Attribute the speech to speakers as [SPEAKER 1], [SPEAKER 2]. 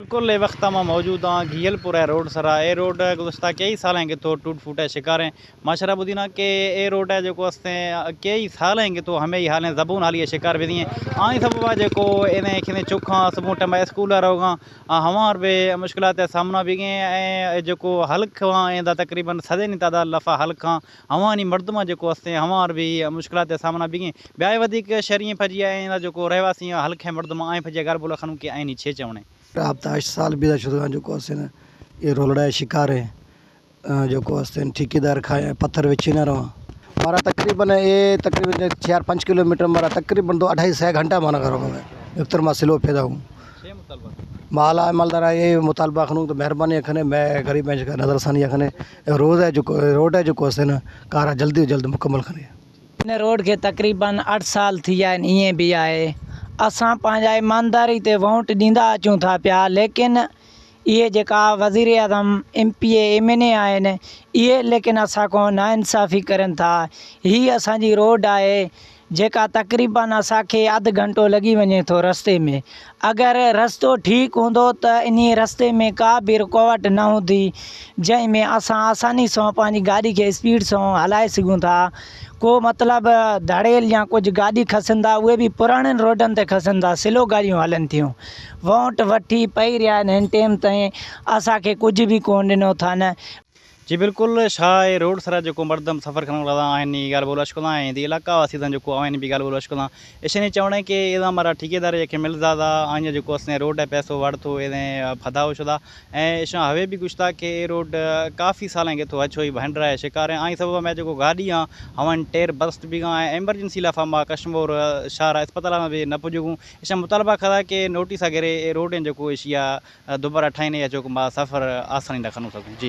[SPEAKER 1] बिल्कुल ये वक्त मैं मौजूद हाँ घियलपुर है रोड सरा ए रोड गुज़श्ता कई साल हैं तो टूट फूट है शिकार हैं माशरा बुदीना के ए रोड है जो कई साल हैं तो हमें ही हाल जबून हाली शिकार भी दिए आई सब जो इन्हें खिने चुखा सुबह टाइम स्कूल रोगा हमार भी मुश्किल सामना भी गए जो हल्क तकरीबन सदे तादाद लफ़ा हल्क हवा नहीं मर्दमा जो हमार भी मुश्किल सामना भी गए ब्याह शहरी फजी आए जो रहवासी हल्क मर्दमा आए फजे घर बोला खनू के आए नहीं छे चवणे
[SPEAKER 2] आप 8 साल भी शुरू जो ये रोलड़ा शिकार है जो ठेकेदार खाए पत्थर विची न रहा हमारा तकरीबन 4-5 किलोमीटर मारा तकरीबन 2-2.5 घंटा माना करो मैं एक मां सिलो पैदा हूँ माला मालदारा ये मुतालबा खनू तो मेहरबानी खने मैं गरीब में नजरसानी खने रोड है जो कारा जल्दी जल्द मुकम्मल खने
[SPEAKER 3] इन रोड के तकरीबन 8 साल थी इए भी आए असां पंहिंजा ईमानदारी ते वोट ॾींदा अचूं था पिया लेकिन इहे जेका वज़ीर आज़म MP MNA आहिनि इहे लेकिन असां खां नाइंसाफ़ी करनि था। हीअ असांजी रोड आहे जेका तकरीबन असांखे अधु घंटो लॻी वञे थो रस्ते में। अगरि रस्तो ठीकु हूंदो त इन रस्ते में का बि रुकावट न हूंदी जंहिंमें असां आसानी सां पंहिंजी गाॾी खे स्पीड सां हलाए सघूं था। को मतिलबु धड़ेल या कुझु गाॾी खसंदा उहे बि पुराणनि रोडनि ते खसनि था स्लो गाॾियूं हलनि थियूं वोट वठी पई रहिया आहिनि हिन टाइम ताईं असांखे कुझु बि कोन ॾिनो अथनि।
[SPEAKER 1] जी बिल्कुल शाह रोड सरा जो मर्दम सफ़र करण लगा आहिनि ॻाल्हि ॿोल अशकुला ऐं इलाका वासी जो आहिनि बि ॻाल्हि ॿोल अशकुला इशने चवण के इदा मारा ठेकेदार जेके मिलज़ादा आने जो रोड है पैसो वरतो इन्हें फदाओ शुदा ऐं इशा हवे भी कुछ था कि रोड काफ़ी साल के तो अच्छो ही भंड रहा है शिकार है आई सब मैं जो गाड़ी हाँ हवन टेर बस्ट भी एमरजेंसी लाफा मां कश्मीर शहर अस्पताल में भी न पुजूँ इशा मुतालबा करा कि नोटिस वगैरह रोड जो इशिया दोबारा ठाइने या जो मां सफ़र आसानी न खनू सकूँ जी।